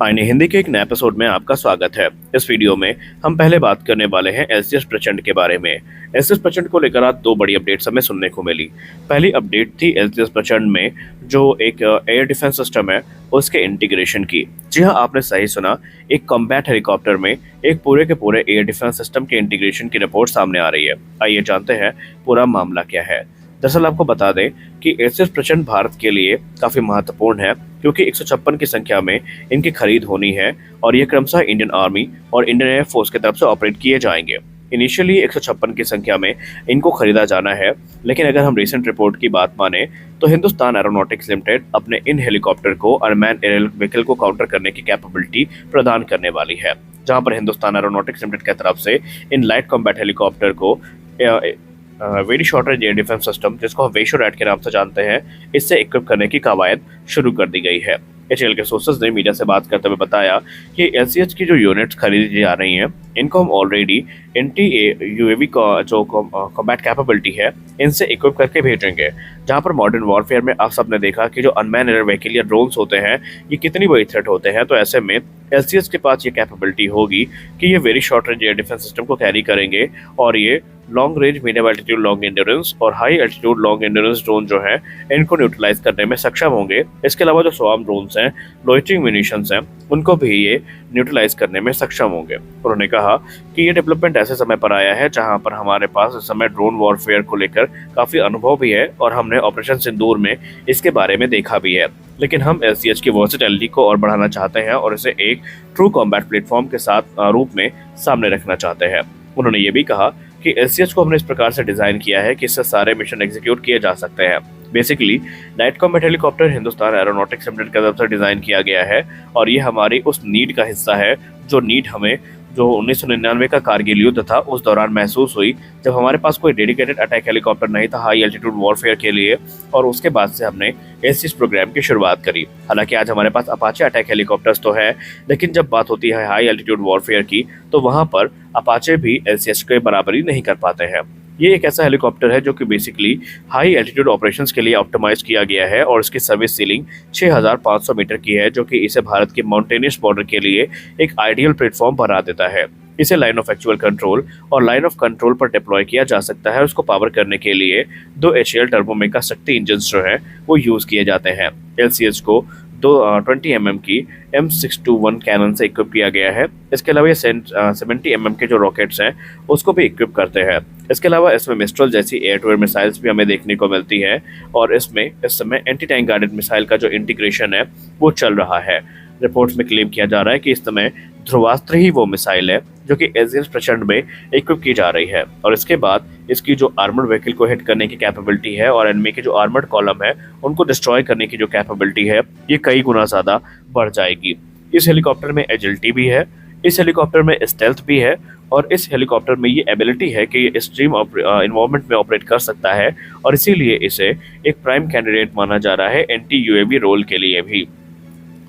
आईने हिंदी के एक नए एपिसोड में आपका स्वागत है। इस वीडियो में हम पहले बात करने वाले हैं एसजीएस प्रचंड के बारे में। एसजीएस प्रचंड को लेकर आज दो बड़ी अपडेट्स हमें सुनने को मिली। पहली अपडेट थी एसजीएस प्रचंड में जो एक एयर डिफेंस सिस्टम है उसके इंटीग्रेशन की। जी हाँ, आपने सही सुना, एक कॉम्बैट हेलीकॉप्टर में एक पूरे के पूरे एयर डिफेंस सिस्टम के इंटीग्रेशन की रिपोर्ट सामने आ रही है। आइए जानते हैं पूरा मामला क्या है। दरअसल आपको बता दें कि एसजीएस प्रचंड भारत के लिए काफी महत्वपूर्ण है क्योंकि 156 की संख्या में इनकी खरीद होनी है और ये क्रमशः इंडियन आर्मी और इंडियन एयर फोर्स की तरफ से ऑपरेट किए जाएंगे। इनिशियली 156 की संख्या में इनको खरीदा जाना है, लेकिन अगर हम रिसेंट रिपोर्ट की बात माने तो हिंदुस्तान एरोनॉटिक्स लिमिटेड अपने इन हेलीकॉप्टर को अनमैन एरियल व्हीकल को काउंटर करने की कैपेबिलिटी प्रदान करने वाली है, जहां पर हिंदुस्तान एरोनॉटिक्स लिमिटेड की तरफ से इन लाइट कॉम्बैट हेलीकॉप्टर को very short range air defence system, जिसको हम वेशो रैट के नाम से जानते हैं, इससे इक्विप करने की कवायद शुरू कर दी गई है। एचएएल के सोर्सेज ने मीडिया से बात करते हुए बताया कि एलसीएच की जो यूनिट्स खरीदी जा रही हैं इनको हम ऑलरेडी एंटी-यूएवी का जो कॉम्बैट कैपेबिलिटी है इनसे इक्विप करके भेजेंगे। जहां पर मॉडर्न वॉरफेयर में आप सबने देखा कि जो अनमैन एयर व्हीकल या ड्रोन्स होते हैं ये कितनी बड़ी थ्रेट होते हैं, तो ऐसे में एलसीएच के पास ये कैपेबिलिटी होगी कि ये very short range air defence system को कैरी करेंगे और ये long range, medium altitude long endurance और high altitude long endurance drone जो है इनको न्यूट्रलाइज करने में सक्षम होंगे। इसके अलावा जो स्वार्म ड्रोन्स हैं, लोइटरिंग म्यूनिशंस हैं, उनको भी ये न्यूट्रलाइज करने में सक्षम होंगे। उन्होंने कहा कि ये डेवलपमेंट ऐसे समय पर आया है जहां पर हमारे पास इस समय ड्रोन वॉरफेयर को लेकर काफी अनुभव भी है और हमने ऑपरेशन सिंदूर में इसके बारे में देखा भी है, लेकिन हम एलसीएच की वर्सेटिलिटी को और बढ़ाना चाहते हैं और इसे एक ट्रू कॉम्बैट प्लेटफॉर्म के साथ रूप में सामने रखना चाहते हैं। उन्होंने ये भी कहा कि एलसीएच को हमने इस प्रकार से डिजाइन किया है कि इससे सारे मिशन एग्जीक्यूट किए जा सकते हैं। Basically light combat helicopter Hindustan aeronautics limited की तरफ से डिजाइन किया गया है और ये हमारी उस नीड का हिस्सा है जो नीड हमें जो 1999 का कारगिल युद्ध था उस दौरान महसूस हुई, जब हमारे पास कोई डेडिकेटेड अटैक हेलीकॉप्टर नहीं था हाई एल्टीट्यूड वॉरफेयर के लिए, और उसके बाद से हमने एसजीएस प्रोग्राम की शुरुआत करी। हालांकि आज हमारे पास अपाचे अटैक हेलीकॉप्टर्स तो है, लेकिन जब बात होती है हाई एल्टीट्यूड वॉरफेयर की तो वहां पर अपाचे भी एलसीएच के बराबरी नहीं कर पाते हैं। ये एक ऐसा हेलीकॉप्टर है जो कि बेसिकली हाई एल्टीट्यूड ऑपरेशंस के लिए ऑप्टिमाइज किया गया है और इसकी सर्विस सीलिंग 6500 मीटर की है, जो कि इसे भारत के माउंटेनियस बॉर्डर के लिए एक आइडियल प्लेटफॉर्म बना देता है। इसे लाइन ऑफ एक्चुअल कंट्रोल और लाइन ऑफ कंट्रोल पर डिप्लॉय किया जा सकता है। उसको पावर करने के लिए दो एचएएल टर्बोमेका शक्ति इंजन जो है वो यूज किए जाते हैं। एलसीएच को 20 mm की M621 कैनन से इक्विप किया गया है। इसके अलावा ये 70 mm के जो रॉकेट्स हैं उसको भी इक्विप करते हैं। इसके अलावा इसमें मिस्ट्रल जैसी एयर टू एयर मिसाइल्स भी हमें देखने को मिलती है और इसमें इस समय एंटी टैंक गाइडेड मिसाइल का जो इंटीग्रेशन है वो चल रहा है। रिपोर्ट्स में क्लेम किया जा रहा है कि इस समय ध्रुवास्त्र ही वो मिसाइल है जो कि एसजीएस प्रचंड में इक्विप की जा रही है और इसके बाद इसकी जो आर्मर्ड व्हीकल को हिट करने की कैपेबिलिटी है और एनिमी के जो आर्मर्ड कॉलम है उनको डिस्ट्रॉय करने की जो कैपेबिलिटी है ये कई गुना ज्यादा बढ़ जाएगी। इस हेलीकॉप्टर में एजिलिटी भी है, इस हेलीकॉप्टर में स्टेल्थ भी है और इस हेलीकॉप्टर में ये एबिलिटी है कि ये एक्सट्रीम इन्वायरमेंट में ऑपरेट कर सकता है और इसीलिए इसे एक प्राइम कैंडिडेट माना जा रहा है एंटी-यूएवी रोल के लिए भी।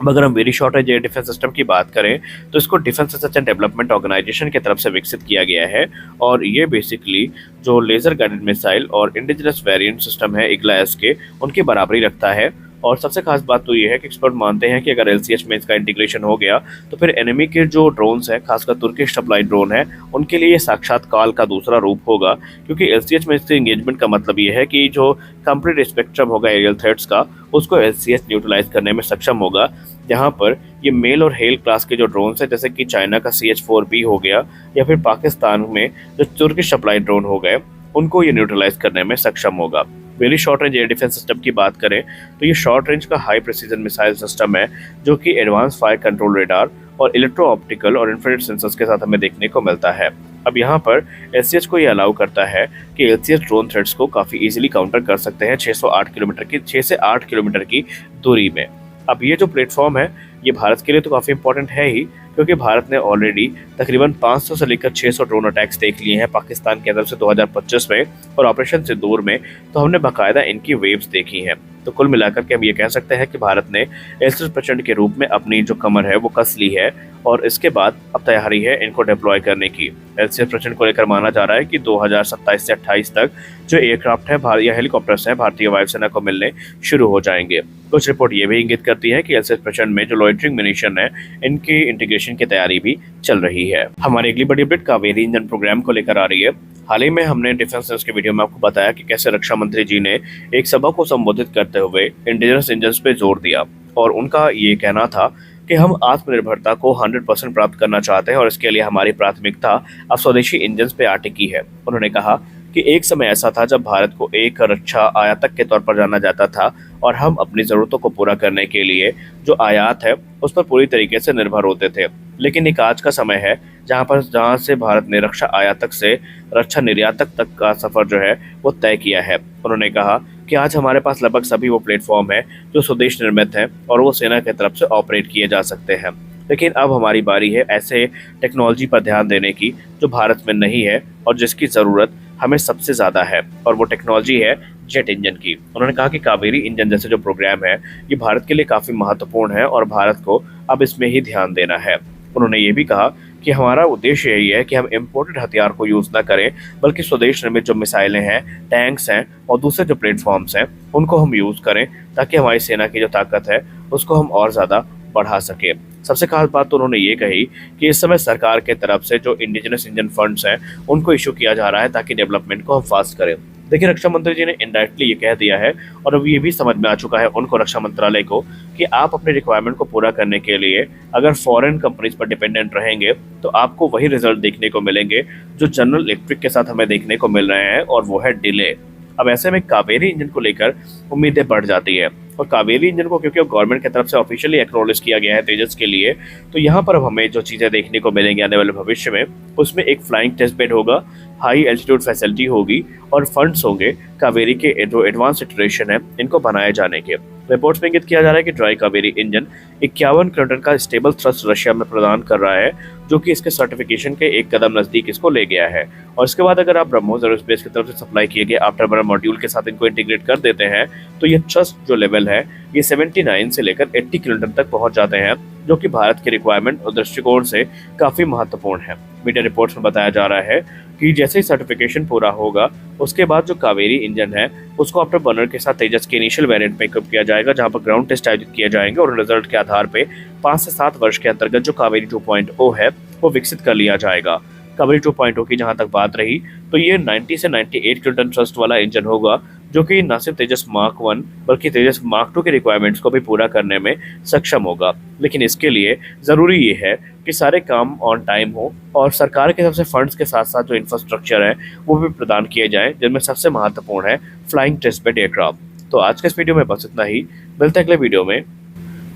अगर हम very short range air defence system की बात करें तो इसको defence research and development organisation की तरफ से विकसित किया गया है और ये बेसिकली जो लेजर गाइडेड मिसाइल और इंडिजिनस वेरिएंट सिस्टम है इग्लास के उनकी बराबरी रखता है। और सबसे खास बात तो ये है कि एक्सपर्ट मानते हैं कि अगर एलसीएच में इसका इंटीग्रेशन हो गया तो फिर एनिमी के जो ड्रोन्स हैं, खासकर तुर्किश सप्लाई ड्रोन है, उनके लिए साक्षात काल का दूसरा रूप होगा, क्योंकि एलसीएच में इसके एंगेजमेंट का मतलब ये है कि जो कंप्लीट स्पेक्ट्रम होगा एरियल थ्रेट्स का उसको एलसीएच न्यूट्रलाइज करने में सक्षम होगा। जहां पर ये मेल और हेल क्लास के जो ड्रोन्स हैं जैसे कि चाइना का CH-4B हो गया या फिर पाकिस्तान में जो तुर्किश सप्लाई ड्रोन हो गए उनको ये न्यूट्रलाइज करने में सक्षम होगा। Very short range air defence system की बात करें तो ये शॉर्ट रेंज का हाई प्रिसीजन मिसाइल सिस्टम है जो कि एडवांस फायर कंट्रोल रेडार और इलेक्ट्रो ऑप्टिकल और इंफ्रारेड सेंसर्स के साथ हमें देखने को मिलता है। अब यहाँ पर एलसीएच को ये अलाउ करता है कि एलसीएच ड्रोन थ्रेट्स को काफ़ी इजीली काउंटर कर सकते हैं 6 से 8 किलोमीटर की दूरी में। अब ये जो प्लेटफॉर्म है ये भारत के लिए तो काफ़ी इंपॉर्टेंट है ही, क्योंकि भारत ने ऑलरेडी तकरीबन 500 से लेकर 600 ड्रोन अटैक्स देख लिए हैं पाकिस्तान की तरफ से 2025 में और ऑपरेशन सिंदूर में तो हमने बाकायदा इनकी वेव्स देखी हैं। तो कुल मिलाकर के हम ये कह सकते हैं कि भारत ने एसजीएस प्रचंड के रूप में अपनी जो कमर है वो कस ली है और इसके बाद अब तैयारी है इनको डिप्लॉय करने की। एलसीएस प्रचंड को लेकर माना जा रहा है कि 2027 से 28 तक जो एयरक्राफ्ट है या हेलीकॉप्टर्स हैं भारतीय वायुसेना को मिलने शुरू हो जाएंगे। कुछ रिपोर्ट ये भी इंगित करती है कि एलसीएस प्रचंड में जो लॉइटरिंग मिशन है इनकी इंटीग्रेशन की तैयारी भी चल रही है। हमारी अगली बड़ी अपडेट कावेरी इंजन प्रोग्राम को लेकर आ रही है। हाल ही में हमने डिफेंस न्यूज के वीडियो में आपको बताया कि कैसे रक्षा मंत्री जी ने एक सभा को संबोधित करते हुए इंडिजिनस इंजन पे जोर दिया और उनका ये कहना था कि हम आत्मनिर्भरता को 100% प्राप्त करना चाहते हैं और इसके लिए हमारी प्राथमिकता अब स्वदेशी इंजन पे आ टिकी है। उन्होंने कहा कि एक समय ऐसा था जब भारत को एक रक्षा आयातक के तौर पर जाना जाता था और हम अपनी ज़रूरतों को पूरा करने के लिए जो आयात है उस पर पूरी तरीके से निर्भर होते थे। लेकिन एक आज का समय है जहाँ से भारत ने रक्षा आयातक से रक्षा निर्यातक तक का सफर जो है वो तय किया है। उन्होंने कहा कि आज हमारे पास लगभग सभी वो प्लेटफॉर्म है जो स्वदेश निर्मित हैं और वो सेना की तरफ से ऑपरेट किए जा सकते हैं। लेकिन अब हमारी बारी है ऐसे टेक्नोलॉजी पर ध्यान देने की जो भारत में नहीं है और जिसकी ज़रूरत हमें सबसे ज़्यादा है, और वो टेक्नोलॉजी है जेट इंजन की। उन्होंने कहा कि कावेरी इंजन जैसे जो प्रोग्राम है ये भारत के लिए काफ़ी महत्वपूर्ण है और भारत को अब इसमें ही ध्यान देना है। उन्होंने ये भी कहा कि हमारा उद्देश्य यही है कि हम इम्पोर्टेड हथियार को यूज़ ना करें बल्कि स्वदेश निर्मित जो मिसाइलें हैं, टैंक्स हैं और दूसरे जो प्लेटफॉर्म्स हैं उनको हम यूज़ करें ताकि हमारी सेना की जो ताकत है उसको हम और ज़्यादा बढ़ा सके। सबसे खास बात तो उन्होंने ये कही कि इस समय सरकार के तरफ से जो इंडिजिनस इंजन फंड्स हैं उनको इशू किया जा रहा है ताकि डेवलपमेंट को हम फास्ट करें। देखिए, रक्षा मंत्री जी ने इनडायरेक्टली ये कह दिया है और अब ये भी समझ में आ चुका है उनको, रक्षा मंत्रालय को, कि आप अपने रिक्वायरमेंट को पूरा करने के लिए अगर फॉरेन कंपनीज पर डिपेंडेंट रहेंगे तो आपको वही रिजल्ट देखने को मिलेंगे जो जनरल इलेक्ट्रिक के साथ हमें देखने को मिल रहे हैं, और वो है डिले। अब ऐसे में कावेरी इंजन को लेकर उम्मीदें बढ़ जाती है और कावेरी इंजन को क्योंकि गवर्नमेंट की तरफ से ऑफिशियली एक्नॉलेज किया गया है तेजस के लिए, तो यहाँ पर अब हमें जो चीज़ें देखने को मिलेंगी आने वाले भविष्य में उसमें एक फ्लाइंग टेस्ट बेड होगा, हाई एल्टीट्यूड फैसिलिटी होगी और फंड्स होंगे कावेरी के जो एडवांस इटरेशन है इनको बनाए जाने के। रिपोर्ट्स में इंगित किया जा रहा है कि ड्राई कावेरी इंजन 51 किलोटन का स्टेबल थ्रस्ट रशिया में प्रदान कर रहा है जो कि इसके सर्टिफिकेशन के एक कदम नजदीक इसको ले गया है। और इसके बाद अगर आप ब्रह्मोस एरोस्पेस की तरफ से सप्लाई किए गए आफ्टर बर्नर मॉड्यूल के साथ इनको इंटीग्रेट कर देते हैं तो ये थ्रस्ट जो लेवल है ये 79 से लेकर 80 किलोटन तक पहुंच जाते हैं, जो कि भारत के रिक्वायरमेंट और दृष्टिकोण से काफी महत्वपूर्ण है। मीडिया रिपोर्ट्स में बताया जा रहा है कि जैसे ही सर्टिफिकेशन पूरा होगा उसके बाद जो कावेरी इंजन है उसको आफ्टर बर्नर के साथ तेजस के इनिशियल वेरिएंट में इक्विप किया जाएगा, जहां पर ग्राउंड टेस्ट आयोजित किए जाएंगे और रिजल्ट के आधार पे 5 से 7 वर्ष के अंतर्गत जो कावेरी 2.0 है वो विकसित कर लिया जाएगा। कावेरी 2.0 की जहां तक बात रही तो ये 90 से 98 किलोटन थ्रस्ट वाला इंजन होगा जो कि न सिर्फ तेजस मार्क 1 बल्कि तेजस मार्क 2 के रिक्वायरमेंट्स को भी पूरा करने में सक्षम होगा। लेकिन इसके लिए ज़रूरी ये है कि सारे काम ऑन टाइम हो और सरकार की तरफ से फंड्स के साथ साथ जो इंफ्रास्ट्रक्चर है वो भी प्रदान किए जाएं, जिनमें सबसे महत्वपूर्ण है फ्लाइंग टेस्ट बेड एयरक्राफ्ट। तो आज के इस वीडियो में बस इतना ही, मिलते हैं अगले वीडियो में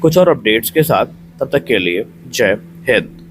कुछ और अपडेट्स के साथ। तब तक के लिए जय हिंद।